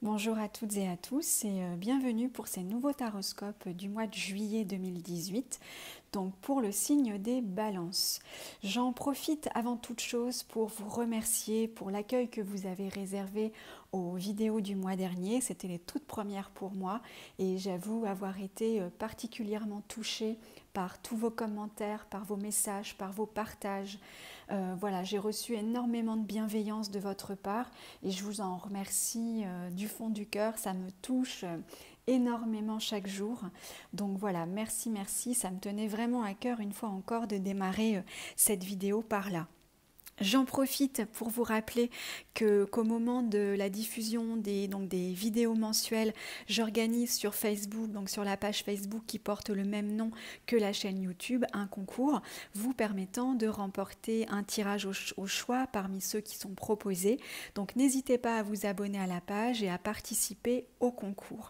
Bonjour à toutes et à tous et bienvenue pour ces nouveaux taroscopes du mois de juillet 2018, donc pour le signe des balances. J'en profite avant toute chose pour vous remercier pour l'accueil que vous avez réservé aux vidéos du mois dernier. C'était les toutes premières pour moi et j'avoue avoir été particulièrement touchée par tous vos commentaires, par vos messages, par vos partages. Voilà, j'ai reçu énormément de bienveillance de votre part et je vous en remercie du fond du cœur. Ça me touche énormément chaque jour. Donc voilà, merci, merci. Ça me tenait vraiment à cœur une fois encore de démarrer cette vidéo par là. J'en profite pour vous rappeler qu'au moment de la diffusion des vidéos mensuelles, j'organise sur Facebook, donc sur la page Facebook qui porte le même nom que la chaîne YouTube, un concours vous permettant de remporter un tirage au choix parmi ceux qui sont proposés. Donc n'hésitez pas à vous abonner à la page et à participer au concours.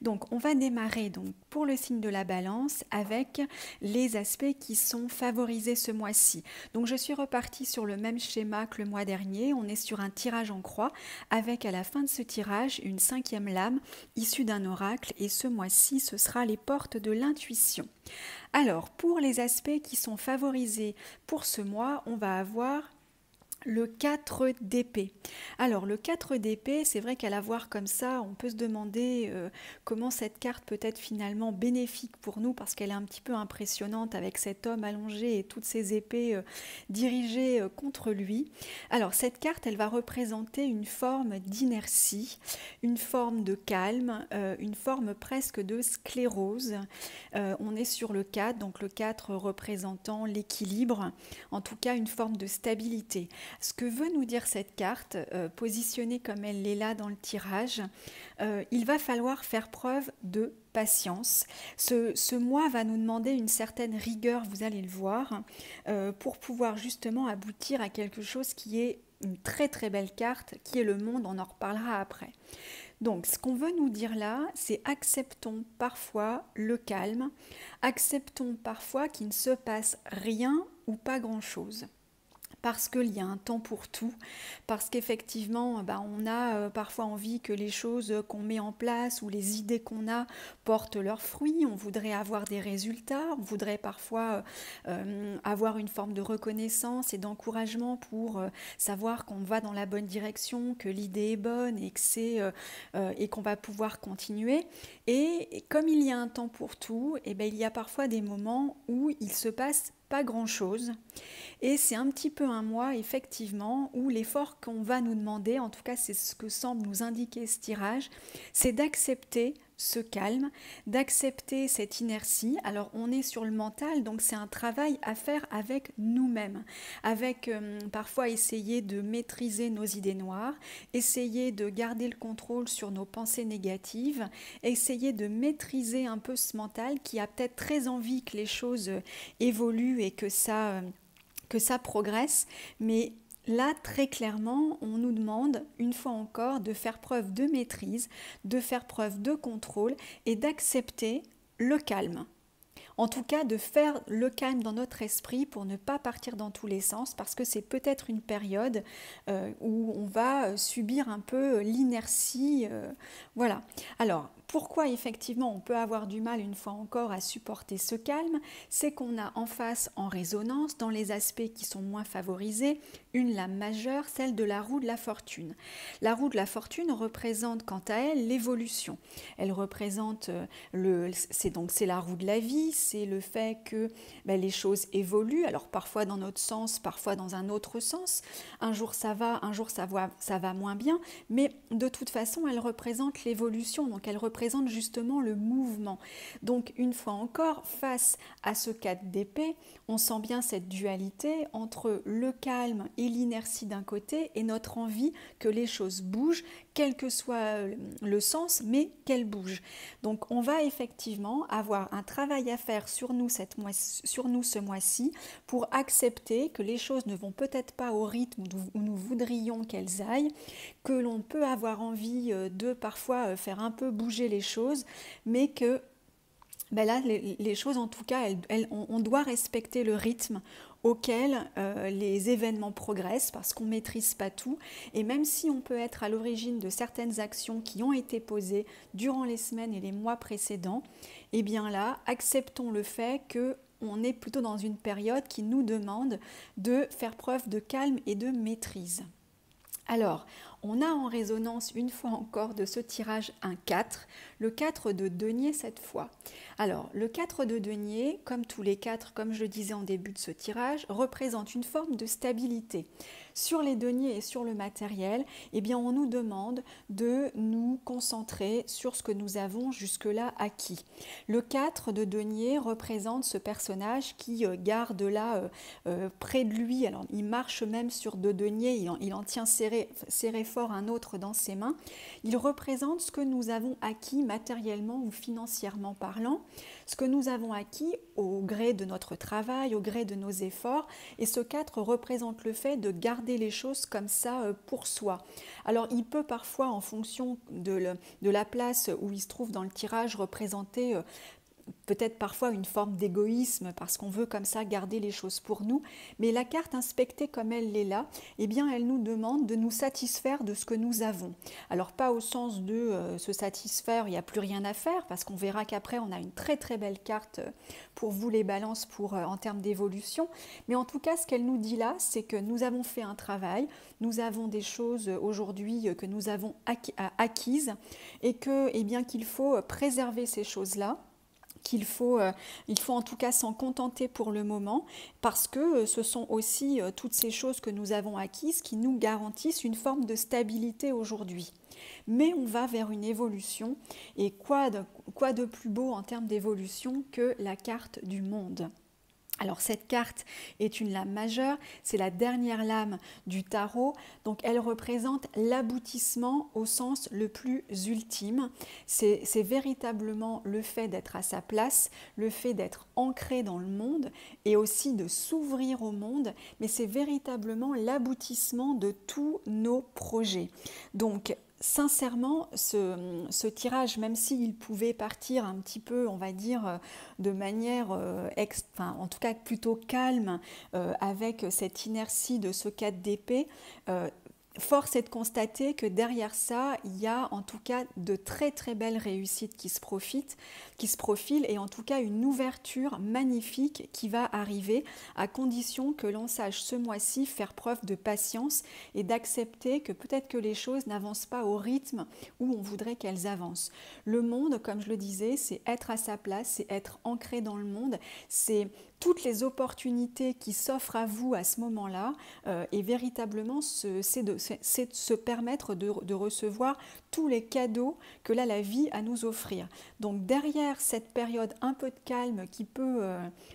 Donc on va démarrer donc pour le signe de la balance avec les aspects qui sont favorisés ce mois-ci. Donc je suis repartie sur le même schéma que le mois dernier. On est sur un tirage en croix avec à la fin de ce tirage une 5e lame issue d'un oracle et ce mois-ci ce sera les portes de l'intuition. Alors pour les aspects qui sont favorisés pour ce mois, on va avoir le 4 d'épée. Alors le 4 d'épée, c'est vrai qu'à la voir comme ça, on peut se demander comment cette carte peut être finalement bénéfique pour nous parce qu'elle est un petit peu impressionnante avec cet homme allongé et toutes ces épées dirigées contre lui. Alors cette carte, elle va représenter une forme d'inertie, une forme de calme, une forme presque de sclérose. On est sur le 4, donc le 4 représentant l'équilibre, en tout cas une forme de stabilité. Ce que veut nous dire cette carte, positionnée comme elle l'est là dans le tirage, il va falloir faire preuve de patience. Ce mois va nous demander une certaine rigueur, vous allez le voir, pour pouvoir justement aboutir à quelque chose qui est une très très belle carte, qui est le monde, on en reparlera après. Donc ce qu'on veut nous dire là, c'est acceptons parfois le calme, acceptons parfois qu'il ne se passe rien ou pas grand-chose. Parce qu'il y a un temps pour tout, parce qu'effectivement, on a parfois envie que les choses qu'on met en place ou les idées qu'on a portent leurs fruits, on voudrait avoir des résultats, on voudrait parfois avoir une forme de reconnaissance et d'encouragement pour savoir qu'on va dans la bonne direction, que l'idée est bonne et et qu'on va pouvoir continuer. Et comme il y a un temps pour tout, il y a parfois des moments où il se passe pas grand-chose. Et c'est un petit peu un mois, effectivement, où l'effort qu'on va nous demander, en tout cas c'est ce que semble nous indiquer ce tirage, c'est d'accepter ce calme, d'accepter cette inertie. Alors on est sur le mental, donc c'est un travail à faire avec nous-mêmes, avec parfois essayer de maîtriser nos idées noires, essayer de garder le contrôle sur nos pensées négatives, essayer de maîtriser un peu ce mental qui a peut-être très envie que les choses évoluent et que ça progresse, mais là, très clairement, on nous demande, une fois encore, de faire preuve de maîtrise, de faire preuve de contrôle et d'accepter le calme. En tout cas, de faire le calme dans notre esprit pour ne pas partir dans tous les sens, parce que c'est peut-être une période où on va subir un peu l'inertie. Voilà. Alors, pourquoi effectivement on peut avoir du mal une fois encore à supporter ce calme? C'est qu'on a en face, en résonance, dans les aspects qui sont moins favorisés, une lame majeure, celle de la roue de la fortune. La roue de la fortune représente quant à elle l'évolution. Elle représente c'est la roue de la vie, c'est le fait que les choses évoluent, alors parfois dans notre sens, parfois dans un autre sens. Un jour ça va, un jour ça va moins bien, mais de toute façon elle représente l'évolution, donc elle représente justement le mouvement. Donc une fois encore, face à ce 4 d'épée, on sent bien cette dualité entre le calme et l'inertie d'un côté et notre envie que les choses bougent, quel que soit le sens, mais qu'elles bougent. Donc on va effectivement avoir un travail à faire sur nous ce mois-ci pour accepter que les choses ne vont peut-être pas au rythme où nous voudrions qu'elles aillent, que l'on peut avoir envie de parfois faire un peu bouger les choses, mais que là, les choses, en tout cas, on doit respecter le rythme auquel les événements progressent parce qu'on ne maîtrise pas tout. Et même si on peut être à l'origine de certaines actions qui ont été posées durant les semaines et les mois précédents, eh bien là, acceptons le fait qu'on est plutôt dans une période qui nous demande de faire preuve de calme et de maîtrise. Alors, on a en résonance une fois encore de ce tirage un 4, le 4 de denier cette fois. Alors, le 4 de denier, comme tous les 4, comme je le disais en début de ce tirage, représente une forme de stabilité. Sur les deniers et sur le matériel, eh bien, on nous demande de nous concentrer sur ce que nous avons jusque-là acquis. Le 4 de denier représente ce personnage qui garde là près de lui, alors il marche même sur deux deniers, il en tient serré fort un autre dans ses mains. Il représente ce que nous avons acquis matériellement ou financièrement parlant, ce que nous avons acquis au gré de notre travail, au gré de nos efforts, et ce 4 représente le fait de garder les choses comme ça pour soi. Alors il peut parfois, en fonction de la place où il se trouve dans le tirage, représenter peut-être parfois une forme d'égoïsme parce qu'on veut comme ça garder les choses pour nous, mais la carte inspectée comme elle l'est là, eh bien elle nous demande de nous satisfaire de ce que nous avons. Alors pas au sens de se satisfaire, il n'y a plus rien à faire, parce qu'on verra qu'après on a une très très belle carte pour vous les balances en termes d'évolution, mais en tout cas ce qu'elle nous dit là, c'est que nous avons fait un travail, nous avons des choses aujourd'hui que nous avons acquises et que, eh bien, qu'il faut préserver ces choses-là. Il faut en tout cas s'en contenter pour le moment, parce que ce sont aussi toutes ces choses que nous avons acquises qui nous garantissent une forme de stabilité aujourd'hui. Mais on va vers une évolution, et quoi de plus beau en termes d'évolution que la carte du monde ? Alors cette carte est une lame majeure, c'est la dernière lame du tarot, donc elle représente l'aboutissement au sens le plus ultime. C'est véritablement le fait d'être à sa place, le fait d'être ancré dans le monde et aussi de s'ouvrir au monde, mais c'est véritablement l'aboutissement de tous nos projets. Donc sincèrement, ce tirage, même s'il pouvait partir un petit peu, on va dire, de manière, en tout cas plutôt calme, avec cette inertie de ce 4 d'épée, force est de constater que derrière ça, il y a en tout cas de très très belles réussites qui se profilent, et en tout cas une ouverture magnifique qui va arriver, à condition que l'on sache ce mois-ci faire preuve de patience et d'accepter que peut-être que les choses n'avancent pas au rythme où on voudrait qu'elles avancent. Le monde, comme je le disais, c'est être à sa place, c'est être ancré dans le monde, c'est toutes les opportunités qui s'offrent à vous à ce moment-là, et véritablement c'est de se permettre de recevoir tous les cadeaux que là la vie a à nous offrir. Donc derrière cette période un peu de calme qui peut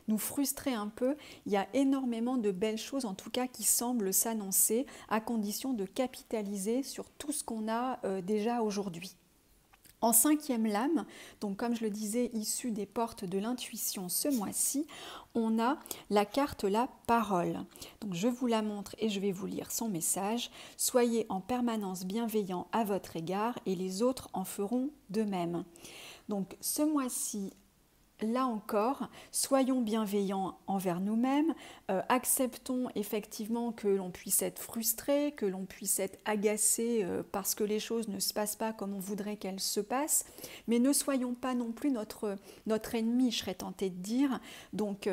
nous frustrer un peu, il y a énormément de belles choses en tout cas qui semblent s'annoncer, à condition de capitaliser sur tout ce qu'on a déjà aujourd'hui. En 5e lame, donc comme je le disais, issue des portes de l'intuition ce mois-ci, on a la carte la parole. Donc je vous la montre et je vais vous lire son message. Soyez en permanence bienveillants à votre égard et les autres en feront de même. Donc ce mois-ci, là encore, soyons bienveillants envers nous-mêmes, acceptons effectivement que l'on puisse être frustré, que l'on puisse être agacé parce que les choses ne se passent pas comme on voudrait qu'elles se passent, mais ne soyons pas non plus notre ennemi, je serais tentée de dire. Donc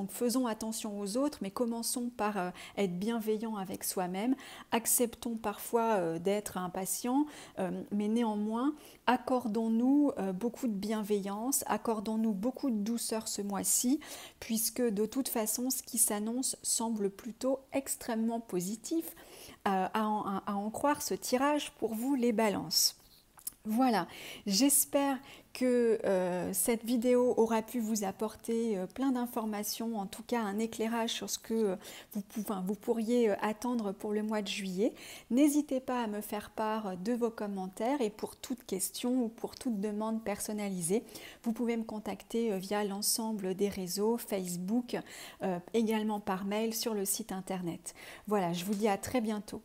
faisons attention aux autres, mais commençons par être bienveillants avec soi-même, acceptons parfois d'être impatients, mais néanmoins, accordons-nous beaucoup de bienveillance, accordons-nous beaucoup de douceur ce mois-ci, puisque de toute façon, ce qui s'annonce semble plutôt extrêmement positif, à en croire ce tirage pour vous les balances. Voilà, j'espère que cette vidéo aura pu vous apporter plein d'informations, en tout cas un éclairage sur ce que vous pourriez attendre pour le mois de juillet. N'hésitez pas à me faire part de vos commentaires, et pour toute question ou pour toute demande personnalisée, vous pouvez me contacter via l'ensemble des réseaux, Facebook, également par mail sur le site internet. Voilà, je vous dis à très bientôt.